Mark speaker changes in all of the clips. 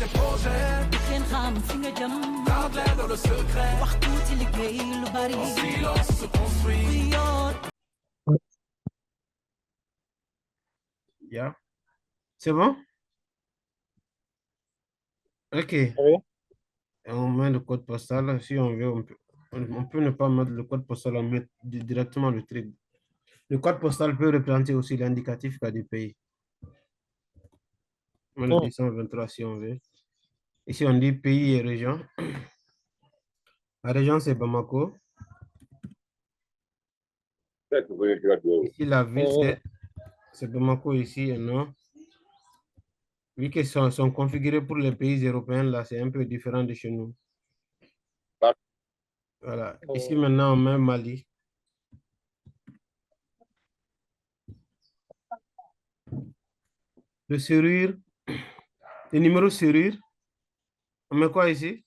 Speaker 1: tes projets. Garde-les dans le secret. En silence se construit.
Speaker 2: Yeah. C'est bon? Ok.
Speaker 3: Oui.
Speaker 2: Et on met le code postal. Si on veut, on peut ne pas mettre le code postal, on met directement le truc. Le code postal peut représenter aussi l'indicatif du pays. On met le 223 si on veut. Ici, on dit pays et région. La région, c'est Bamako. Ici, la ville, c'est Bamako ici et non. Vu qu'ils sont configurés pour les pays européens, là, c'est un peu différent de chez nous. Voilà. Ici, maintenant, on met Mali. Le serrure, le numéro serrure, on met quoi ici?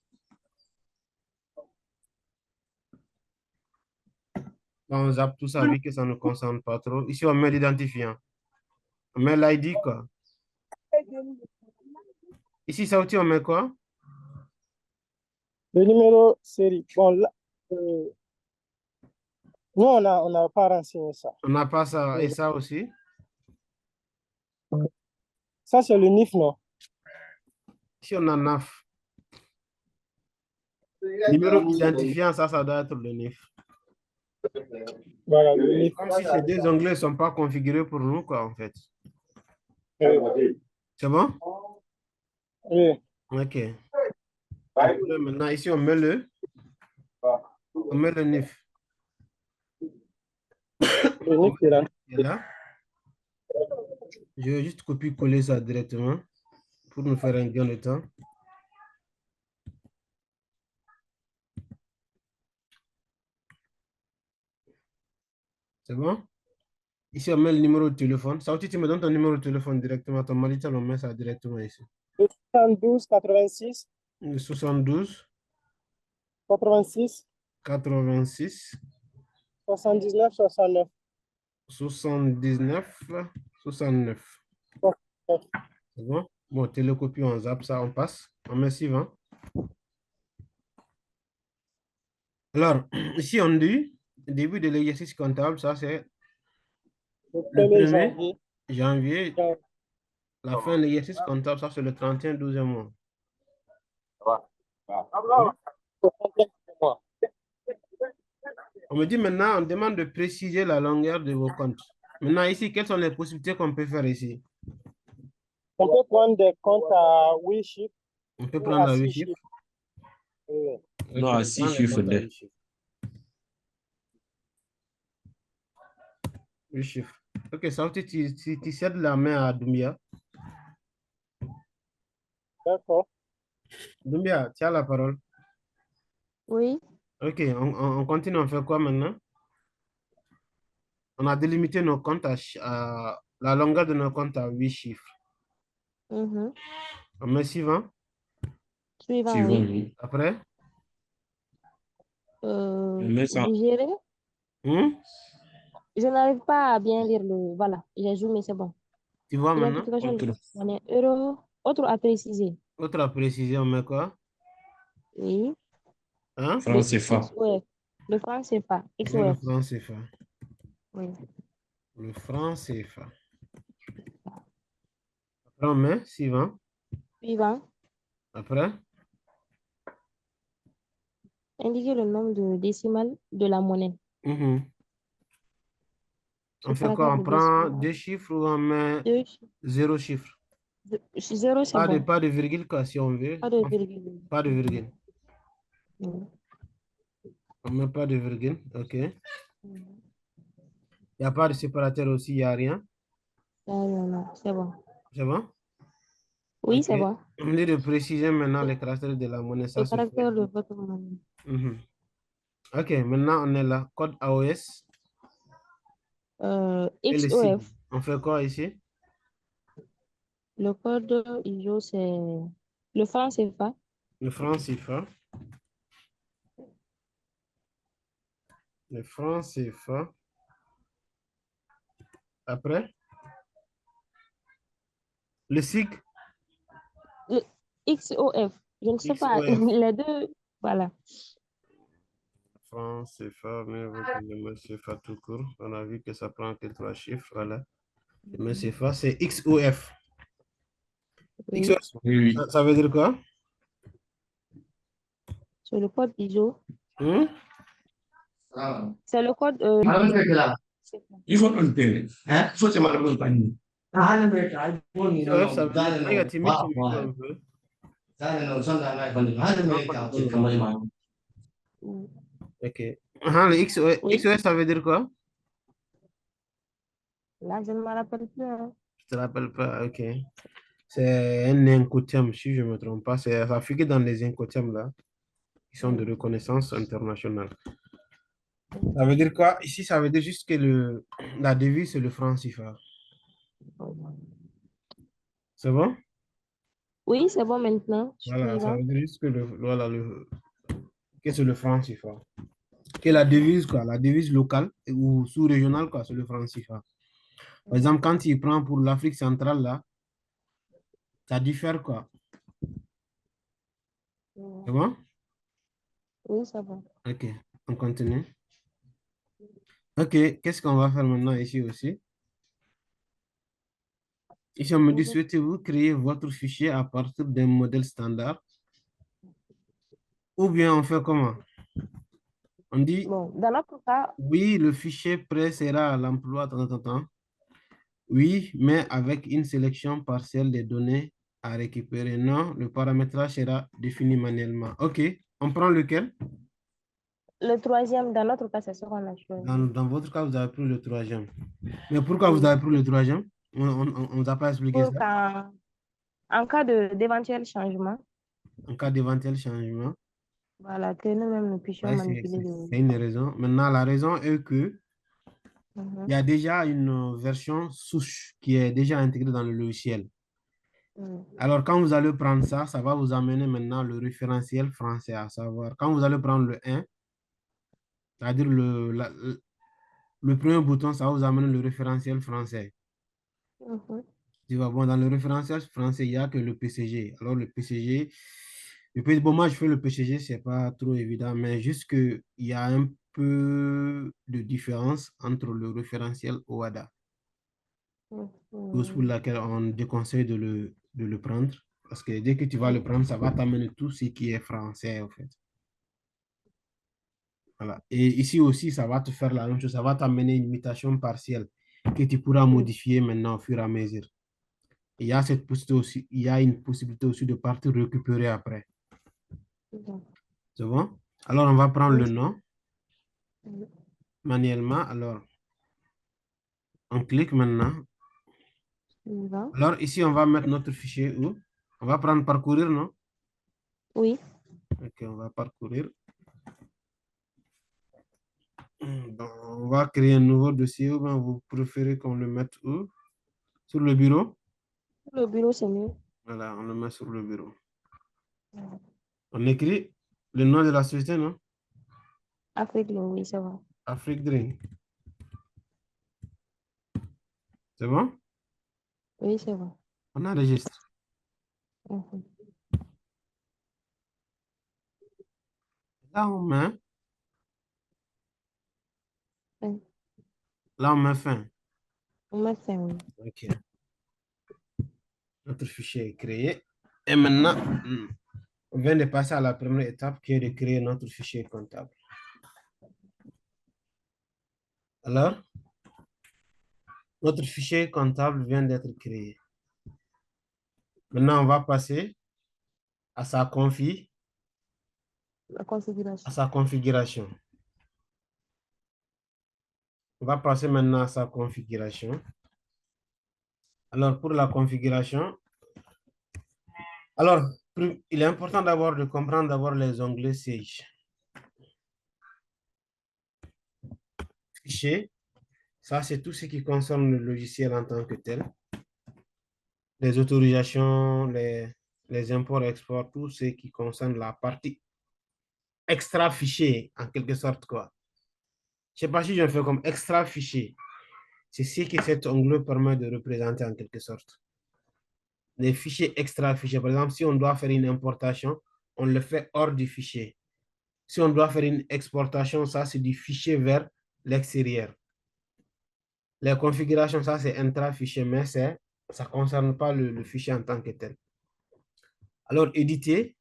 Speaker 2: On zappe tout ça, vu que ça ne concerne pas trop. Ici, on met l'identifiant. On met l'ID, quoi. Ici, ça aussi, on met quoi?
Speaker 3: Le numéro série. Bon, là, nous, on n'a pas renseigné ça.
Speaker 2: On n'a pas ça. Et ça aussi?
Speaker 3: Ça, c'est le NIF, non?
Speaker 2: Ici, on a NAF. Numéro identifiant, ça doit être le NIF.
Speaker 3: Voilà, le NIF.
Speaker 2: Comme si ces deux onglets ne sont pas configurés pour nous, quoi, en fait. C'est bon?
Speaker 3: Oui.
Speaker 2: OK. Maintenant, ici, on met le NIF.
Speaker 3: Le NIF est là.
Speaker 2: Et là, je vais juste copier-coller ça directement pour nous faire un gain de temps. C'est bon? Ici, on met le numéro de téléphone. Ça aussi, tu me donnes ton numéro de téléphone directement. Ton Malitel, on met ça directement ici.
Speaker 3: 72 86
Speaker 2: Le 72
Speaker 3: 86
Speaker 2: 86
Speaker 3: 79 69.
Speaker 2: 79 69. C'est bon? Bon, télécopie, on zappe ça, on passe. On met suivant. Alors, ici, on dit début de l'exercice comptable, ça c'est
Speaker 3: Le
Speaker 2: le
Speaker 3: 1er
Speaker 2: 1er janvier. La fin de l'exercice comptable, ça c'est le 31 12e mois. On me dit maintenant, on demande de préciser la longueur de vos comptes. Maintenant, ici, quelles sont les possibilités qu'on peut faire ici?
Speaker 3: On peut prendre des comptes à 8 chiffres.
Speaker 2: On peut prendre à 8
Speaker 3: 6
Speaker 2: chiffres.
Speaker 3: Oui.
Speaker 4: Non, à 6 chiffres.
Speaker 2: 8 chiffres. Ok, ça veut dire que tu cèdes la main à Doumbia.
Speaker 3: D'accord.
Speaker 2: Doumbia, tu as la parole.
Speaker 5: Oui.
Speaker 2: Ok, on continue, on fait quoi maintenant? On a délimité nos comptes à la longueur de nos comptes à 8 chiffres. On met suivant.
Speaker 5: Suivant, oui.
Speaker 4: Oui.
Speaker 2: Après?
Speaker 5: Digérer. Je n'arrive pas à bien lire le... Voilà, j'ai zoomé, c'est bon.
Speaker 2: Tu vois maintenant?
Speaker 5: On est euro. Autre à préciser.
Speaker 2: Autre à préciser, on met quoi?
Speaker 5: Oui.
Speaker 2: Hein?
Speaker 4: Franc CFA.
Speaker 5: XOF. Le franc CFA.
Speaker 2: Le
Speaker 5: XOF.
Speaker 2: franc CFA.
Speaker 5: Oui.
Speaker 2: Le franc CFA. Après, on met suivant.
Speaker 5: Suivant.
Speaker 2: Après?
Speaker 5: Indiquer le nombre de décimales de la monnaie.
Speaker 2: On fait quoi? On prend 2 chiffres ou on met 0 chiffre?
Speaker 5: 0, c'est bon.
Speaker 2: Pas de virgule, quoi, si on veut.
Speaker 5: Pas de virgule.
Speaker 2: Pas de virgule. On met pas de virgule, ok. Il n'y a pas de séparateur aussi, il n'y a rien.
Speaker 5: Non, c'est bon.
Speaker 2: C'est bon?
Speaker 5: Oui,
Speaker 2: Ok.
Speaker 5: c'est bon.
Speaker 2: On dit de préciser maintenant les caractères de la monnaie. Ça
Speaker 5: Le caractère de votre monnaie.
Speaker 2: Ok, maintenant on est là. Code AOS. Et le signe.
Speaker 5: XOF.
Speaker 2: On fait quoi ici?
Speaker 5: Le code ISO, c'est le franc CFA.
Speaker 2: Le franc CFA. Le franc CFA. Après? Le SIG.
Speaker 5: XOF. Je ne sais pas.
Speaker 2: XOF.
Speaker 5: Les deux, voilà.
Speaker 2: France, CFA, mais le CFA tout court. On a vu que ça prend que 3 chiffres. Voilà. Le CFA, c'est XOF.
Speaker 5: Oui.
Speaker 2: XOF, ça veut dire quoi?
Speaker 5: C'est le code ISO.
Speaker 2: Hmm?
Speaker 5: C'est le code.
Speaker 4: Il faut noter. Hein? Il faut se mettre en panier.
Speaker 2: XOF, ça veut dire. Ah, il y a timide ton micro un peu. Ok. Ah, le XOF,
Speaker 5: Oui.
Speaker 2: XOF, ça veut dire quoi?
Speaker 5: Là, je ne me rappelle plus. Hein.
Speaker 2: Je te rappelle pas, ok. C'est un incoterm, si je ne me trompe pas. Ça figure dans les incoterms là, qui sont de reconnaissance internationale. Ça veut dire quoi? Ici, ça veut dire juste que la devise, c'est le franc CFA. C'est bon?
Speaker 5: Oui, c'est bon maintenant.
Speaker 2: Voilà, ça
Speaker 5: Suivant.
Speaker 2: veut dire juste que que c'est le franc CFA. Que la devise, quoi, la devise locale ou sous-régionale, quoi, c'est le franc CFA. Par exemple, quand il prend pour l'Afrique centrale, là, ça diffère, quoi. C'est bon?
Speaker 5: Oui, c'est bon.
Speaker 2: Ok, on continue. Ok, qu'est-ce qu'on va faire maintenant ici aussi? Ici, on me dit, souhaitez-vous créer votre fichier à partir d'un modèle standard? Ou bien on fait comment? On dit,
Speaker 5: Bon, dans notre cas,
Speaker 2: oui, le fichier prêt sera à l'emploi, tant, tant, tant. Oui, mais avec une sélection partielle des données à récupérer. Non, le paramétrage sera défini manuellement. OK, on prend lequel?
Speaker 5: le troisième, dans notre cas, c'est ce qu'on a choisi.
Speaker 2: Dans votre cas, vous avez pris le troisième. Mais pourquoi vous
Speaker 5: Oui.
Speaker 2: avez pris le troisième? On ne vous a pas expliqué
Speaker 5: Pour
Speaker 2: ça.
Speaker 5: en cas d'éventuel changement,
Speaker 2: En cas d'éventuel changement.
Speaker 5: voilà, que nous-mêmes nous puissions
Speaker 2: Ouais,
Speaker 5: manipuler
Speaker 2: c'est une raison. Maintenant, la raison est que
Speaker 5: Mhm.
Speaker 2: il y a déjà une version souche qui est déjà intégrée dans le logiciel.
Speaker 5: Mhm.
Speaker 2: Alors, quand vous allez prendre ça, ça va vous amener maintenant le référentiel français, à savoir, quand vous allez prendre le 1, c'est-à-dire le premier bouton, ça va vous amener le référentiel français.
Speaker 5: Mhm.
Speaker 2: Tu vois, bon, dans le référentiel français, il n'y a que le PCG. Alors, le PCG, bon, moi, je fais le PCG, c'est pas trop évident, mais juste qu'il y a un peu de différence entre le référentiel OADA. Cause pour
Speaker 5: Mhm.
Speaker 2: laquelle on déconseille de le prendre. Parce que dès que tu vas le prendre, ça va t'amener tout ce qui est français, en fait. Voilà. Et ici aussi, ça va te faire la même chose. Ça va t'amener une imitation partielle que tu pourras modifier maintenant au fur et à mesure. Et il y a cette possibilité aussi, il y a une possibilité aussi de partir récupérer après.
Speaker 5: Mhm.
Speaker 2: C'est bon? Alors, on va prendre
Speaker 5: Oui.
Speaker 2: le nom
Speaker 5: Mhm.
Speaker 2: manuellement. Alors, on clique maintenant.
Speaker 5: Suivant.
Speaker 2: Alors, ici, on va mettre notre fichier où? On va prendre parcourir, non?
Speaker 5: Oui.
Speaker 2: Ok, on va parcourir. Donc, on va créer un nouveau dossier ou bien vous préférez qu'on le mette où? Sur le bureau?
Speaker 5: Le bureau, c'est mieux.
Speaker 2: Voilà, on le met sur le bureau.
Speaker 5: Mhm.
Speaker 2: On écrit le nom de la société, non?
Speaker 5: Afrique, oui, c'est bon.
Speaker 2: Afrique Drink. C'est bon?
Speaker 5: Oui, c'est bon.
Speaker 2: On enregistre.
Speaker 5: Mhm.
Speaker 2: Là, on met,
Speaker 5: Oui.
Speaker 2: là, on met fin.
Speaker 5: On met fin, oui.
Speaker 2: OK. Notre fichier est créé. Et maintenant, on vient de passer à la première étape qui est de créer notre fichier comptable. Alors, notre fichier comptable vient d'être créé. Maintenant, on va passer à sa
Speaker 5: La configuration.
Speaker 2: configuration. On va passer maintenant à sa configuration. Alors, pour la configuration, alors, il est important d'abord de comprendre d'abord les onglets Sage. Fichier, ça c'est tout ce qui concerne le logiciel en tant que tel. Les autorisations, les imports, exports, tout ce qui concerne la partie extra fichier, en quelque sorte, quoi. Je ne sais pas si je fais comme extra fichier. C'est ce que cet onglet permet de représenter en quelque sorte. les fichiers extra-fichiers. Par exemple, si on doit faire une importation, on le fait hors du fichier. Si on doit faire une exportation, ça, c'est du fichier vers l'extérieur. Les configurations, ça, c'est intra-fichier, mais ça ne concerne pas le fichier en tant que tel. Alors, éditer,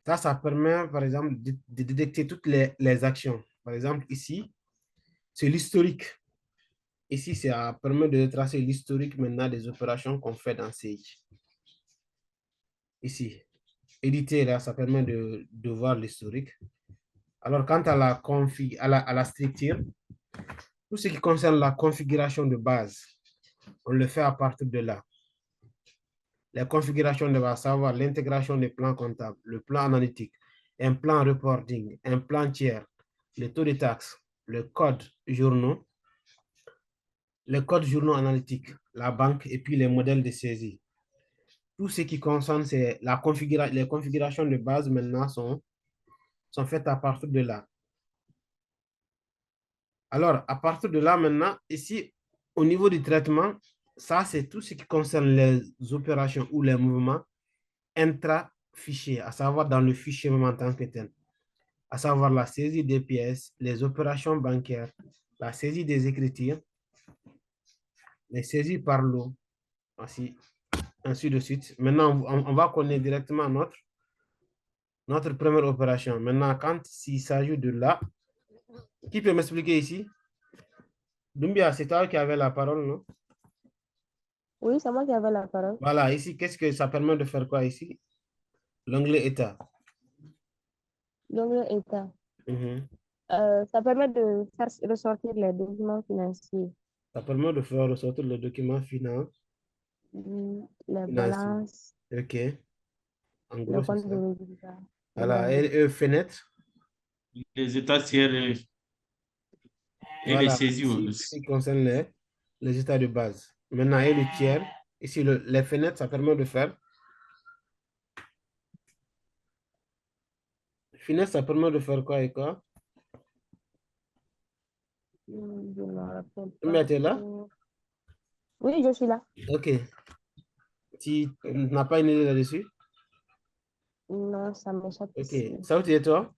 Speaker 2: ça permet, par exemple, de détecter toutes les actions. Par exemple, ici, c'est l'historique. Ici, ça permet de tracer l'historique maintenant des opérations qu'on fait dans Sage. Ici, éditer, là, ça permet de voir l'historique. Alors, quant à la structure, tout ce qui concerne la configuration de base, on le fait à partir de là. Les configurations de base, savoir l'intégration des plans comptables, le plan analytique, un plan reporting, un plan tiers, le taux de taxes, le code journaux, les codes journaux analytiques, la banque et puis les modèles de saisie. Tout ce qui concerne, c'est les configurations de base maintenant sont faites à partir de là. Alors, à partir de là maintenant, ici, au niveau du traitement, ça, c'est tout ce qui concerne les opérations ou les mouvements intra-fichiers, à savoir dans le fichier même en tant que tel, à savoir la saisie des pièces, les opérations bancaires, la saisie des écritures, les saisies par lot, ainsi de suite. Maintenant, on va connaître directement notre première opération. Maintenant, quand il s'agit de là, qui peut m'expliquer ici? Doumbia, c'est toi qui avais la parole, non?
Speaker 5: Oui, c'est moi qui avais la parole.
Speaker 2: Voilà, ici, qu'est-ce que ça permet de faire quoi ici? L'onglet État.
Speaker 5: L'onglet État.
Speaker 2: Mhm.
Speaker 5: Ça permet de faire ressortir les documents financiers,
Speaker 2: Ça permet de faire ressortir le document
Speaker 5: les
Speaker 2: financier.
Speaker 5: balances,
Speaker 2: OK. En
Speaker 5: le
Speaker 2: gros, c'est
Speaker 5: compte
Speaker 2: ça.
Speaker 5: de résultat.
Speaker 2: Voilà, et fenêtre.
Speaker 4: Les états tiers et les
Speaker 2: Voilà,
Speaker 4: saisies
Speaker 2: ici, ce
Speaker 4: aussi.
Speaker 2: qui concerne les états de base. Maintenant, et le tiers. Ici, les fenêtres, ça permet de faire. Fenêtre, ça permet de faire quoi et quoi?
Speaker 5: Je ne me rappelle
Speaker 2: Tu
Speaker 5: pas
Speaker 2: es là?
Speaker 5: trop. Oui, je suis là.
Speaker 2: OK. Tu n'as pas une idée là-dessus?
Speaker 5: Non, ça m'échappe
Speaker 2: OK.
Speaker 5: ici.
Speaker 2: Ça, tu es toi?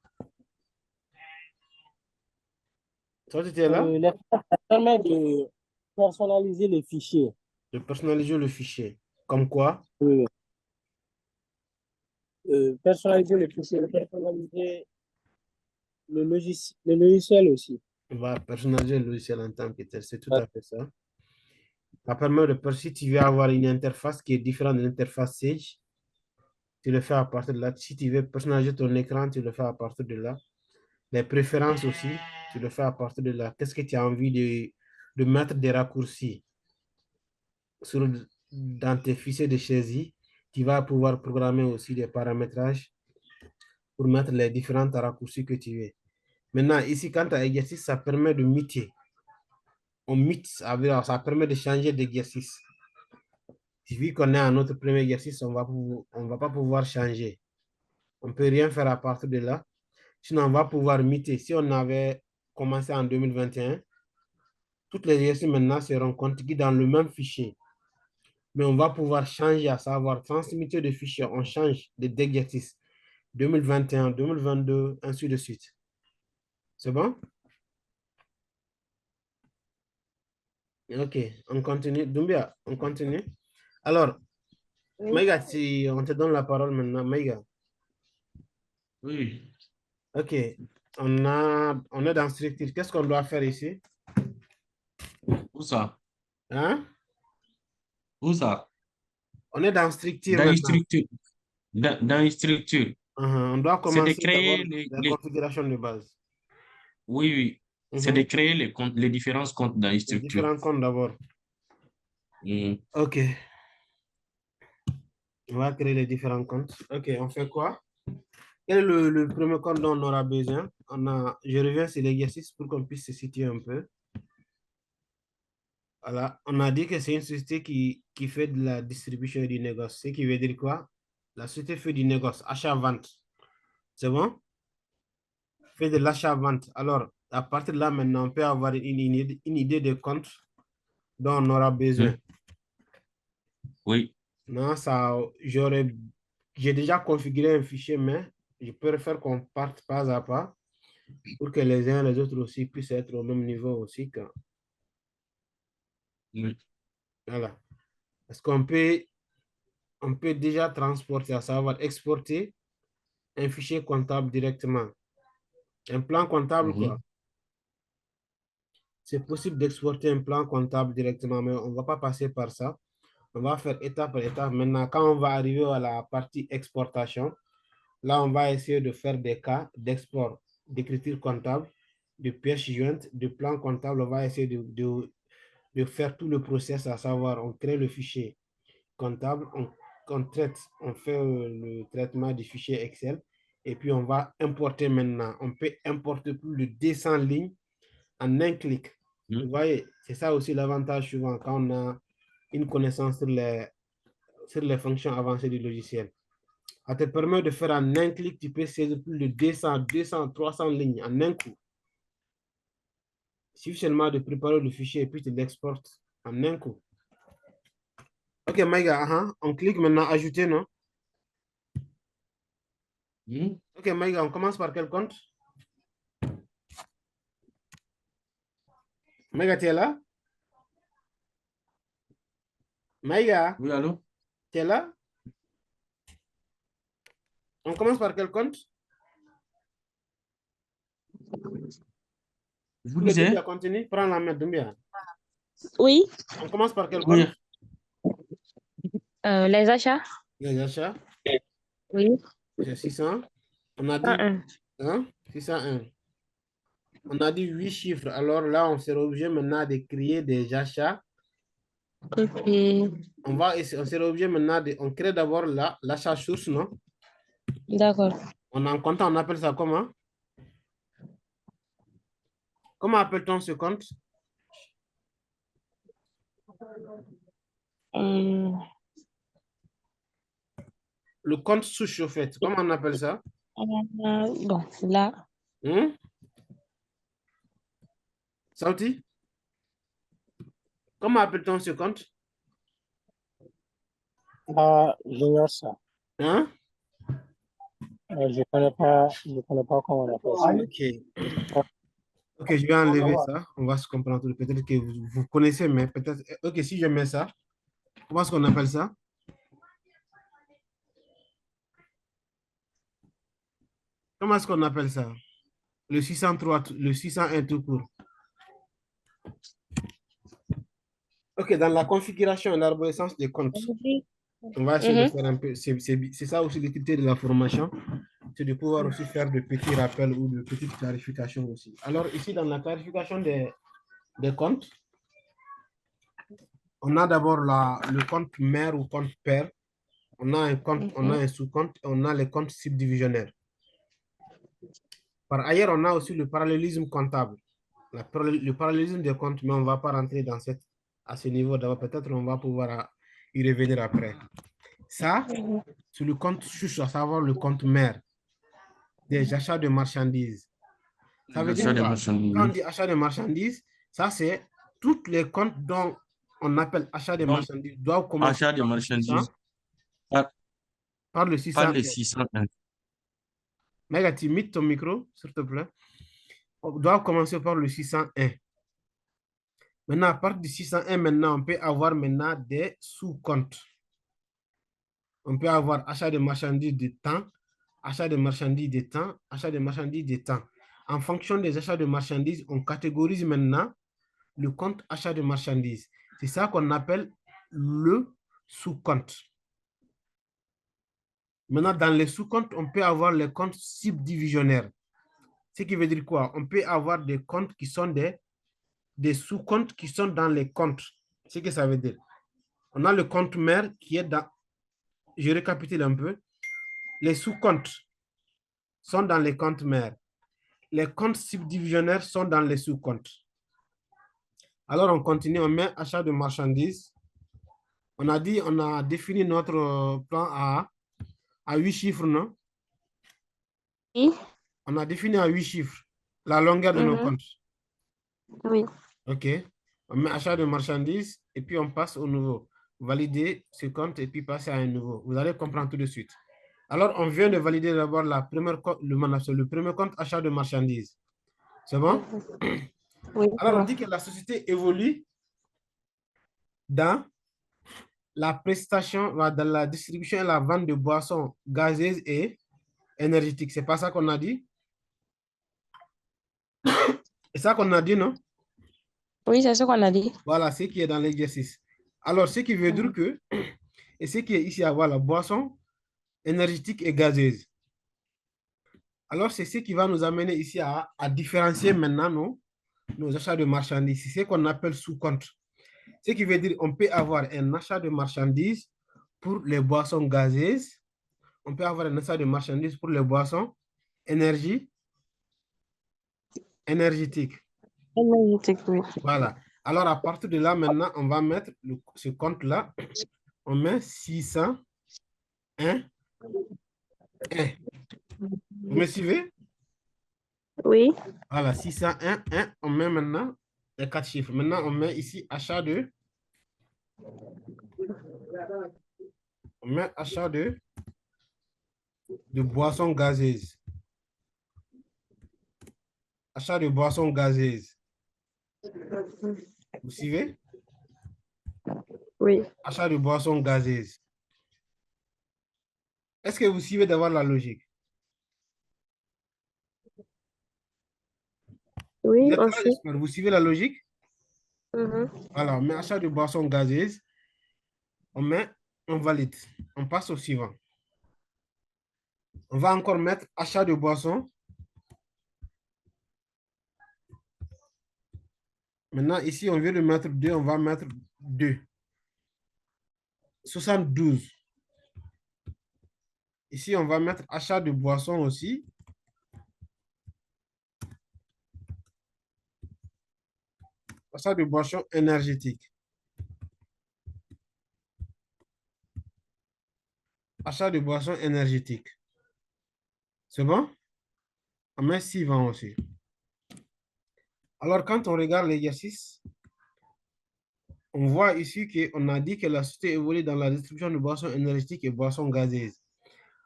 Speaker 2: Toi, tu es là?
Speaker 3: Ça permet de personnaliser les fichiers.
Speaker 2: De personnaliser le fichier. Comme quoi?
Speaker 3: Oui. Personnaliser les fichiers, personnaliser le logiciel aussi.
Speaker 2: On va personnaliser le logiciel en tant que tel. C'est tout à fait ça. Ça permet de, si tu veux avoir une interface qui est différente de l'interface Sage, tu le fais à partir de là. Si tu veux personnaliser ton écran, tu le fais à partir de là. Les préférences aussi, tu le fais à partir de là. Qu'est-ce que tu as envie de mettre des raccourcis dans tes fichiers de saisie? Tu vas pouvoir programmer aussi des paramétrages pour mettre les différents raccourcis que tu veux. Maintenant, ici, quand tu as exercice, ça permet de muter. On mute, ça permet de changer d'exercice. Vu qu'on est à notre premier exercice, on va pas pouvoir changer. On ne peut rien faire à partir de là. Sinon, on va pouvoir muter. Si on avait commencé en 2021, toutes les exercices maintenant seront contigus dans le même fichier. Mais on va pouvoir changer, à savoir transmuter de fichiers. On change d'exercice 2021, 2022, ainsi de suite. C'est bon? OK, on continue. Doumbia, on continue. Alors,
Speaker 5: Oui.
Speaker 2: Maïga, si on te donne la parole maintenant, Maïga.
Speaker 4: Oui.
Speaker 2: OK, on est dans structure. Qu'est-ce qu'on doit faire ici?
Speaker 4: Où ça?
Speaker 2: Hein?
Speaker 4: Où ça?
Speaker 2: On est dans structure
Speaker 4: Dans une
Speaker 2: maintenant.
Speaker 4: structure. Dans une structure.
Speaker 2: On doit
Speaker 4: C'est de
Speaker 2: commencer d'abord
Speaker 4: créer
Speaker 2: la configuration de base.
Speaker 4: oui, oui. C'est de créer les comptes, les différents comptes dans une
Speaker 2: Les
Speaker 4: structure.
Speaker 2: différents comptes d'abord. OK. On va créer les différents comptes. OK, on fait quoi? Quel est le premier compte dont on aura besoin? Je reviens sur l'exercice pour qu'on puisse se situer un peu. Voilà, on a dit que c'est une société qui fait de la distribution et du négoce. Ce qui veut dire quoi? La société fait du négoce, achat-vente. C'est bon? Fait de l'achat-vente. Alors, à partir de là, maintenant, on peut avoir une idée de compte dont on aura besoin.
Speaker 4: Oui.
Speaker 2: Non, ça, j'ai déjà configuré un fichier, mais je préfère qu'on parte pas à pas pour que les uns et les autres aussi puissent être au même niveau aussi.
Speaker 4: Oui.
Speaker 2: Voilà. Parce on peut déjà transporter, à savoir exporter un fichier comptable directement. Un plan comptable, quoi.
Speaker 4: Mhm.
Speaker 2: C'est possible d'exporter un plan comptable directement, mais on ne va pas passer par ça. On va faire étape par étape. Maintenant, quand on va arriver à la partie exportation, là, on va essayer de faire des cas d'export, d'écriture comptable, de pièces jointes, de plan comptable. On va essayer de faire tout le process, à savoir, on crée le fichier comptable, on traite, on fait le traitement du fichier Excel, et puis on va importer maintenant. On peut importer plus de 200 lignes en un clic. Vous
Speaker 4: Mhm.
Speaker 2: voyez, c'est ça aussi l'avantage souvent quand on a une connaissance sur les fonctions avancées du logiciel. Ça te permet de faire en un clic, tu peux saisir plus de 200, 300 lignes en un coup. Il suffit seulement de préparer le fichier et puis tu l'exportes en un coup. Ok, Maïga, on clique maintenant ajouter, non?
Speaker 4: Mhm.
Speaker 2: Ok, Maïga, on commence par quel compte? Maïga, tu es là? Maïga,
Speaker 4: Oui, allô?
Speaker 2: tu es là? On commence par quel compte?
Speaker 4: Vous
Speaker 2: Pour le début
Speaker 4: disiez?
Speaker 2: à continuer, prends la main, Doumbia.
Speaker 5: Oui,
Speaker 2: On commence par quel
Speaker 4: Oui.
Speaker 2: compte?
Speaker 5: les achats.
Speaker 2: Les achats,
Speaker 5: Oui,
Speaker 2: c'est 600. On a dit
Speaker 5: 101.
Speaker 2: 601. On a dit 8 chiffres. Alors là, on sera obligé maintenant de créer des achats.
Speaker 5: Ok,
Speaker 2: On sera obligé maintenant on crée d'abord l'achat source, non?
Speaker 5: d'accord.
Speaker 2: On en compte, on appelle ça comment? Comment appelle-t-on ce compte?
Speaker 5: Hum,
Speaker 2: Le compte souche, au fait. Comment on appelle ça?
Speaker 5: bon, là,
Speaker 2: Hein? Sauti? Comment appelle-t-on ce compte?
Speaker 3: Ah, j'ignore ça.
Speaker 2: Hein?
Speaker 3: Je connais pas comment on appelle ça.
Speaker 2: Ok. Ok, je vais enlever ça. On va se comprendre. Peut-être que vous connaissez, mais peut-être. Ok, si je mets ça, comment est-ce qu'on appelle ça? Comment est-ce qu'on appelle ça? Le 603, le 601 tout court. Ok, dans la configuration et l'arborescence des comptes, on va essayer de
Speaker 5: Mhm.
Speaker 2: faire un peu. C'est ça aussi l'utilité de la formation, c'est de pouvoir aussi faire de petits rappels ou de petites clarifications aussi. Alors, ici, dans la clarification des comptes, on a d'abord le compte mère ou compte père. On a un compte, on a
Speaker 5: Mhm.
Speaker 2: un sous-compte, on a les comptes subdivisionnaires. Par ailleurs, on a aussi le parallélisme comptable. Le parallélisme des comptes, mais on ne va pas rentrer à ce niveau d'abord. Peut-être on va pouvoir y revenir après. Ça, c'est le compte chouche, à savoir le compte mère des achats de marchandises. Ça veut dire
Speaker 4: L'achat des
Speaker 2: quoi? Quand on
Speaker 4: marchandises.
Speaker 2: dit achat de marchandises, ça c'est tous les comptes dont on appelle achat de
Speaker 4: Donc,
Speaker 2: marchandises doivent commencer
Speaker 4: achat des
Speaker 2: par le 600,
Speaker 4: marchandises par,
Speaker 2: par le
Speaker 4: par
Speaker 2: 600.
Speaker 4: les 601.
Speaker 2: Mega, tu mites ton micro, s'il te plaît. On doit commencer par le 601. Maintenant, à partir du 601, maintenant, on peut avoir maintenant des sous-comptes. On peut avoir achat de marchandises de temps, achat de marchandises de temps, achat de marchandises de temps. En fonction des achats de marchandises, on catégorise maintenant le compte achat de marchandises. C'est ça qu'on appelle le sous-compte. Maintenant, dans les sous-comptes, on peut avoir les comptes subdivisionnaires. Ce qui veut dire quoi? On peut avoir des comptes qui sont des sous-comptes qui sont dans les comptes. Ce que ça veut dire. On a le compte mère qui est dans... Je récapitule un peu. Les sous-comptes sont dans les comptes mères. Les comptes subdivisionnaires sont dans les sous-comptes. Alors, on continue, on met achat de marchandises. On a dit, on a défini notre plan à 8 chiffres, non?
Speaker 5: Oui.
Speaker 2: On a défini à 8 chiffres la longueur de nos
Speaker 5: Mhm.
Speaker 2: comptes.
Speaker 5: Oui.
Speaker 2: OK. On met achat de marchandises et puis on passe au nouveau. valider ce compte et puis passer à un nouveau. Vous allez comprendre tout de suite. Alors, on vient de valider d'abord le premier compte achat de marchandises. C'est bon?
Speaker 5: Oui,
Speaker 2: Alors, on dit que la société évolue dans la prestation, dans la distribution et la vente de boissons gazeuses et énergétiques. C'est pas ça qu'on a dit? C'est ça qu'on a dit, non?
Speaker 5: oui, c'est ce qu'on a dit.
Speaker 2: Voilà, ce qui est dans l'exercice. Alors, ce qui veut dire que, et ce qui est ici, voilà, boissons énergétiques et gazeuses. Alors, c'est ce qui va nous amener ici à différencier maintenant nos achats de marchandises. C'est ce qu'on appelle sous-compte. Ce qui veut dire qu'on peut avoir un achat de marchandises pour les boissons gazeuses. On peut avoir un achat de marchandises pour les boissons énergétiques.
Speaker 5: Énergétique, oui.
Speaker 2: Voilà. Alors, à partir de là, maintenant, on va mettre ce compte-là. On met 601. 1. Vous me suivez?
Speaker 5: Oui,
Speaker 2: Voilà, 601. 1. On met maintenant les 4 chiffres. Maintenant, on met ici achat de. On met achat de boissons gazeuses. Achat de boissons gazeuses. Vous suivez?
Speaker 5: oui.
Speaker 2: Achat de boissons gazeuses. Est-ce que vous suivez d'avoir la logique?
Speaker 5: Oui,
Speaker 2: Vous êtes là,
Speaker 5: aussi.
Speaker 2: j'espère. Vous suivez la logique?
Speaker 5: Mhm.
Speaker 2: Voilà, on met achat de boissons gazeuses. On valide. On passe au suivant. On va encore mettre achat de boissons. Maintenant, ici, on vient de mettre 2, on va mettre 2. 72. Ici, on va mettre achat de boissons aussi. Achat de boissons énergétiques. Achat de boissons énergétiques. C'est bon? On met suivant aussi. Alors, quand on regarde l'exercice, on voit ici qu'on a dit que la société évolue dans la distribution de boissons énergétiques et boissons gazeuses.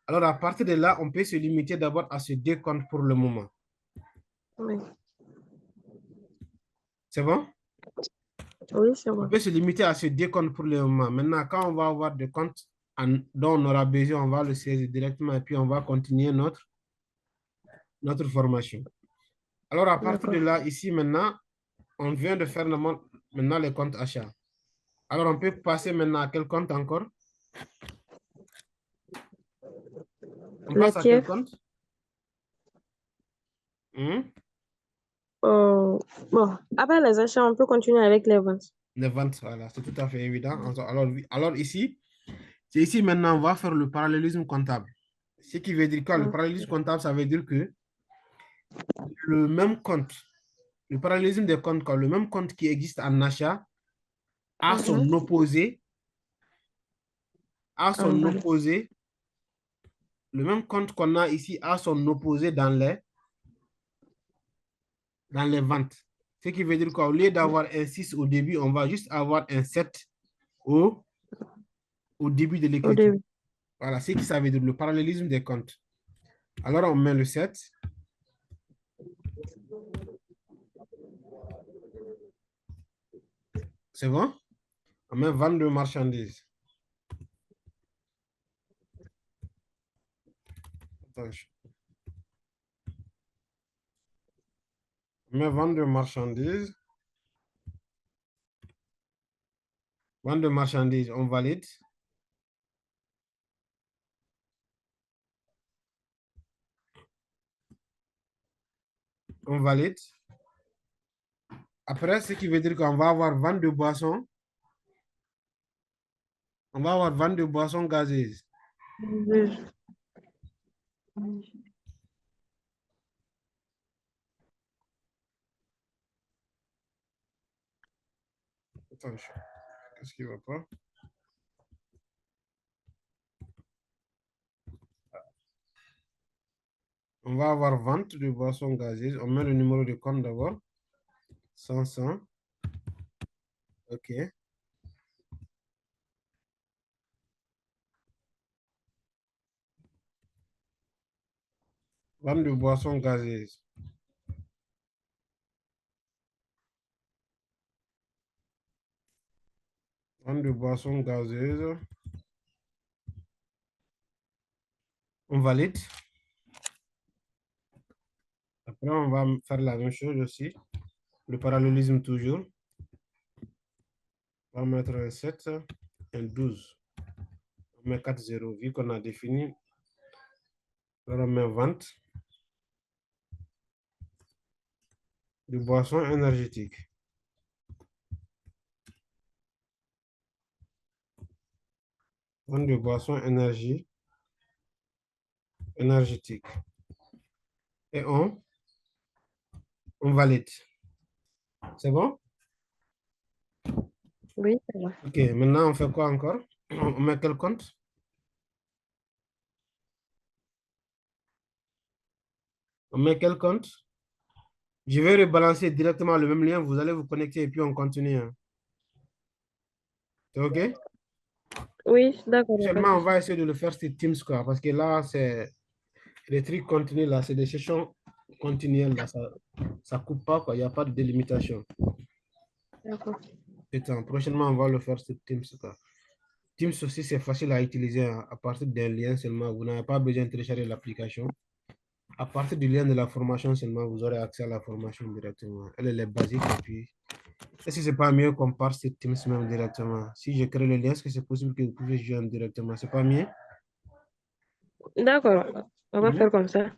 Speaker 2: Alors, à partir de là, on peut se limiter d'abord à ce deux comptes pour le moment.
Speaker 5: Oui.
Speaker 2: C'est bon?
Speaker 5: Oui, c'est
Speaker 2: On
Speaker 5: bon.
Speaker 2: peut se limiter à ce deux comptes pour le moment. Maintenant, quand on va avoir des comptes dont on aura besoin, on va le saisir directement et puis on va continuer notre formation. Alors, à partir de là, ici, maintenant, on vient de faire maintenant les comptes achats. Alors, on peut passer maintenant à quel compte encore? On passe à quel compte?
Speaker 5: Bon, après les achats, on peut continuer avec les ventes.
Speaker 2: Les ventes, voilà, c'est tout à fait évident. Alors ici, c'est ici maintenant, on va faire le parallélisme comptable. Ce qui veut dire quoi? Le parallélisme comptable, ça veut dire que le même compte, le parallélisme des comptes, le même compte qui existe en achat a son opposé, le même compte qu'on a ici a son opposé dans les ventes. Ce qui veut dire qu'au lieu d'avoir un 6 au début, on va juste avoir un 7 au début de l'écriture. Voilà, c'est ce que ça veut dire, le parallélisme des comptes. Alors, on met le 7. C'est bon? On met vente de marchandises. Attention. On met vente de marchandises. Vente de marchandises, on valide. On valide. Après, ce qui veut dire qu'on va avoir vente de boissons. On va avoir vente de boissons gazeuses. Attention. Qu'est-ce qui ne va pas? On va avoir vente de boissons gazeuses. On met le numéro de compte d'abord. 100. OK. Vente de boissons gazeuses. Vente de boissons gazeuses. On valide. Après, on va faire la même chose aussi. Le parallélisme toujours. On va mettre un 7, un 12. On met 4 0. Vu qu'on a défini, on met vente de boissons énergétiques. Vente de boissons énergétiques. Et on valide. C'est bon?
Speaker 5: Oui, c'est bon.
Speaker 2: Ok, maintenant on fait quoi encore? On met quel compte? On met quel compte? Je vais rebalancer directement le même lien. Vous allez vous connecter et puis on continue, hein. C'est OK?
Speaker 5: Oui, d'accord.
Speaker 2: Seulement, on va essayer de le faire sur Teams, quoi, parce que là, c'est les trucs continus, là, c'est des sessions continuelles, là, ça coupe pas, quoi, il n'y a pas de délimitation.
Speaker 5: D'accord.
Speaker 2: Prochainement, on va le faire sur Teams, quoi. Teams aussi, c'est facile à utiliser, hein, à partir d'un lien seulement. Vous n'avez pas besoin de télécharger l'application. À partir du lien de la formation seulement, vous aurez accès à la formation directement. Elle est basique, et puis et si ce n'est pas mieux qu'on part sur Teams même directement? Si je crée le lien, est-ce que c'est possible que vous pouvez joindre directement? C'est pas mieux?
Speaker 5: D'accord. On va
Speaker 2: Mhm.
Speaker 5: faire comme ça.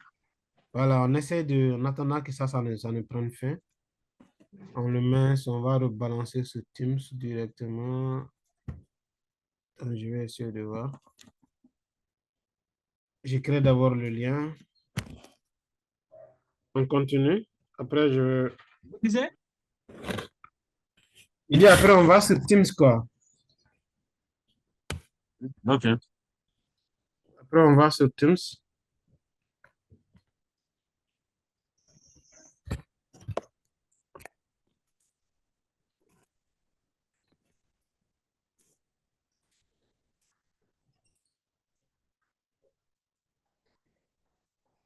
Speaker 2: Voilà, on essaie de, en attendant que ça ne prenne fin, on le met, on va rebalancer ce Teams directement. Je vais essayer de voir. Je crée d'abord le lien. On continue. Après,
Speaker 4: Vous disiez?
Speaker 2: il dit après, on va sur Teams, quoi.
Speaker 4: OK.
Speaker 2: Après, on va sur Teams.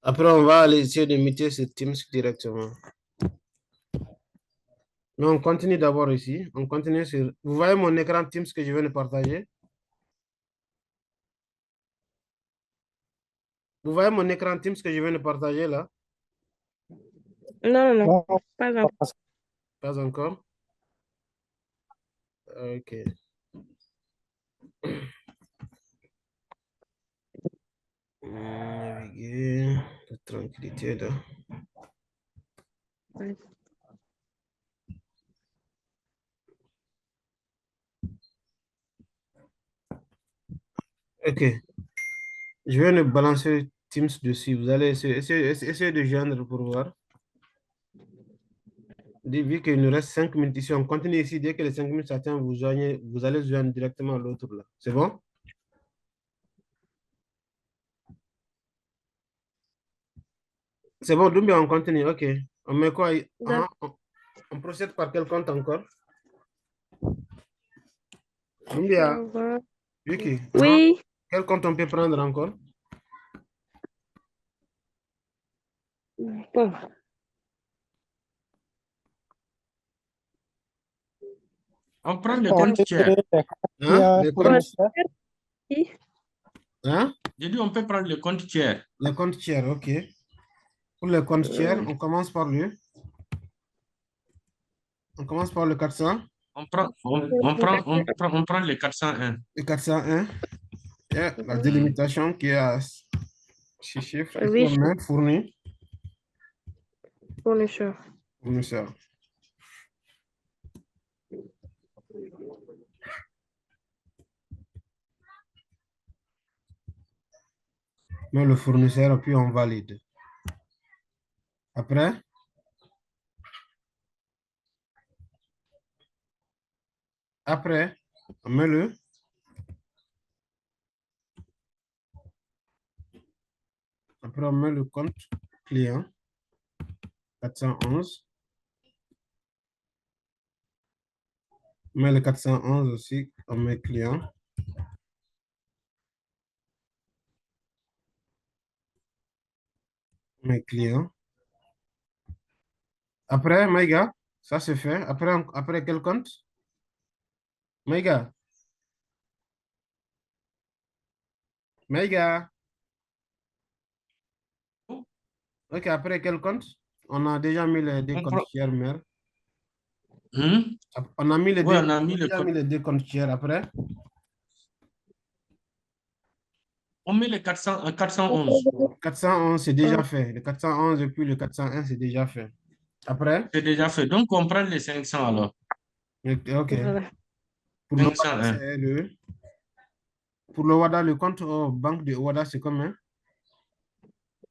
Speaker 2: Après, on va aller essayer de muter sur Teams directement. Mais on continue d'abord ici. On continue sur... Vous voyez mon écran Teams que je viens de partager? Vous voyez mon écran Teams que je viens de partager là?
Speaker 5: Non, non, non.
Speaker 3: Non,
Speaker 5: Pas encore.
Speaker 2: Pas encore? Ok. Naviguer. La tranquillité là.
Speaker 5: Ouais.
Speaker 2: Ok. Je viens de balancer Teams dessus. Vous allez essayer de joindre pour voir. Vu qu'il nous reste 5 minutes ici, on continue ici. Dès que les 5 minutes s'atteignent, vous allez joindre directement l'autre là. C'est bon? C'est bon, Doumbia, on continue. Ok. On met quoi?
Speaker 5: D'accord.
Speaker 2: On procède par quel compte encore?
Speaker 5: Je
Speaker 2: Doumbia,
Speaker 5: vais voir.
Speaker 2: Vicky,
Speaker 5: Oui.
Speaker 2: quel compte on peut prendre encore?
Speaker 5: Bon.
Speaker 4: On prend le
Speaker 3: on
Speaker 4: compte
Speaker 3: peut
Speaker 4: tiers.
Speaker 3: créer des
Speaker 2: Hein?
Speaker 3: copies
Speaker 2: Les comptes,
Speaker 3: fournisseurs.
Speaker 5: Oui.
Speaker 2: hein?
Speaker 4: J'ai dit on peut prendre le compte tiers.
Speaker 2: Les comptes tiers, ok. Pour les comptes tiers, on commence par on commence par le 400,
Speaker 4: On prend le 401.
Speaker 2: le 401. Et la délimitation qui est à 6 chiffres. Ici,
Speaker 5: Oui,
Speaker 2: on met fourni,
Speaker 5: fournisseur.
Speaker 2: fournisseur. Mais le fournisseur, puis on valide. Après, on met le compte client 411. On met le 411 aussi, on met client. Mes clients. Après, Maïga, ça c'est fait. Après quel compte? Maïga. Maïga. Ok, après quel compte? On a déjà mis les deux
Speaker 4: On
Speaker 2: comptes
Speaker 4: prend-
Speaker 2: tiers, mère.
Speaker 4: Hmm?
Speaker 2: On a mis les
Speaker 4: Ouais,
Speaker 2: deux,
Speaker 4: on a
Speaker 2: on
Speaker 4: mis
Speaker 2: a
Speaker 4: le
Speaker 2: déjà
Speaker 4: code.
Speaker 2: mis les deux comptes tiers après.
Speaker 4: On met les 411.
Speaker 2: 411, c'est déjà fait. Le 411 et puis le 401, c'est déjà fait. Après,
Speaker 4: C'est déjà fait. Donc, on prend les 500 alors.
Speaker 2: ok.
Speaker 5: Voilà.
Speaker 2: Pour le WADA,
Speaker 4: 501.
Speaker 2: c'est pour le WADA, le compte banque de WADA, c'est combien?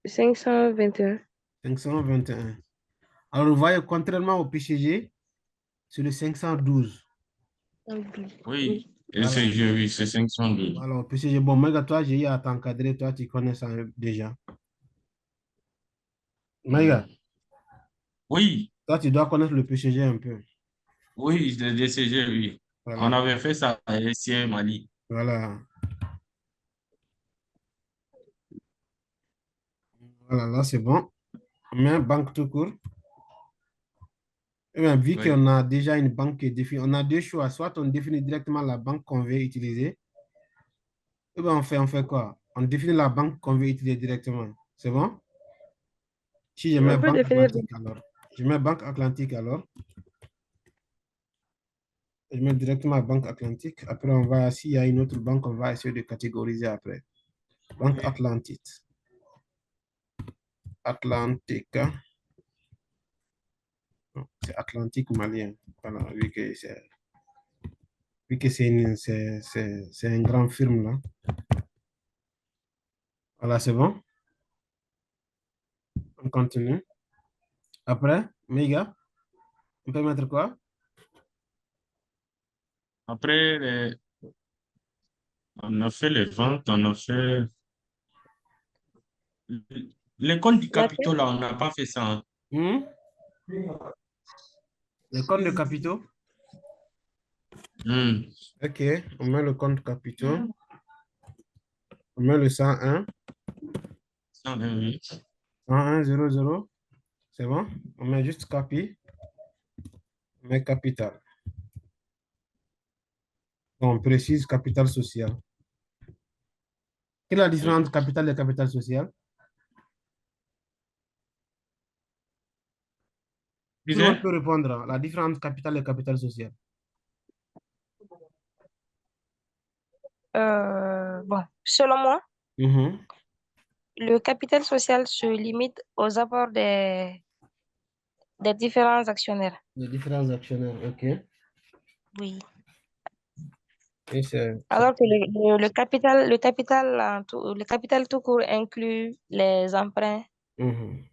Speaker 5: 521.
Speaker 2: 521. Alors, vous voyez, contrairement au PCG, c'est le 512.
Speaker 4: Oui. Et
Speaker 2: Voilà.
Speaker 4: oui, c'est 512.
Speaker 2: Voilà, au PCG. Bon, Maïga, toi, j'ai eu à t'encadrer. Toi, tu connais ça déjà. Maïga,
Speaker 4: Oui,
Speaker 2: toi, tu dois connaître le PCG un peu.
Speaker 4: oui, le DCG, oui. On
Speaker 2: Voilà.
Speaker 4: avait fait ça à SCM Mali.
Speaker 2: Voilà. Voilà, là, c'est bon. Mais banque tout court. Eh bien, vu
Speaker 4: Oui.
Speaker 2: qu'on a déjà une banque qui est définie, on a deux choix. Soit on définit directement la banque qu'on veut utiliser. Eh bien, on fait quoi? On définit la banque qu'on veut utiliser directement. C'est bon? Si je mets
Speaker 5: On peut
Speaker 2: Banque
Speaker 5: définir.
Speaker 2: Atlantique alors. Je mets Banque Atlantique alors. Je mets directement Banque Atlantique. Après, on va, s'il y a une autre banque, on va essayer de catégoriser après. Banque Atlantique. Atlantique. Non, c'est Atlantique malien. Voilà, vu que c'est un grand firme là. Voilà, c'est bon. On continue. Après, méga, on peut mettre quoi?
Speaker 4: Après, on a fait les ventes, on a fait... Les comptes du
Speaker 5: Laquelle?
Speaker 4: capitaux, là, on n'a pas fait ça, hein.
Speaker 2: Hmm? Les comptes de capitaux.
Speaker 4: Hmm.
Speaker 2: Ok, on met le compte capitaux. On met le 101.
Speaker 4: 128.
Speaker 2: 101 00. C'est bon? On met juste capi. On met capital. On précise capital social. Quelle est la différence entre capital et capital social? Tout le monde
Speaker 4: Disais?
Speaker 2: peut répondre. La différence entre capital et capital social.
Speaker 5: Bon, selon moi,
Speaker 2: Mhm.
Speaker 5: le capital social se limite aux apports des différents actionnaires.
Speaker 2: Les différents actionnaires, ok.
Speaker 5: Oui.
Speaker 2: Et
Speaker 5: Alors que le capital tout court inclut les emprunts,
Speaker 2: Mhm.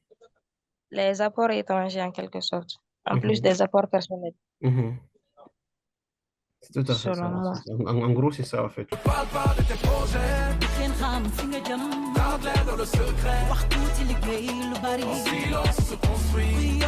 Speaker 5: les apports étrangers en quelque sorte, en plus
Speaker 2: Mhm.
Speaker 5: des apports personnels,
Speaker 2: Mhm. C'est tout à fait ça.
Speaker 5: selon moi.
Speaker 2: En gros, c'est ça, en fait.
Speaker 1: Parle pas de tes projets. Kenn xam fi nga jëm. Garde-les dans le secret. Wax tuuti liggéey lu bari. En silence se construit.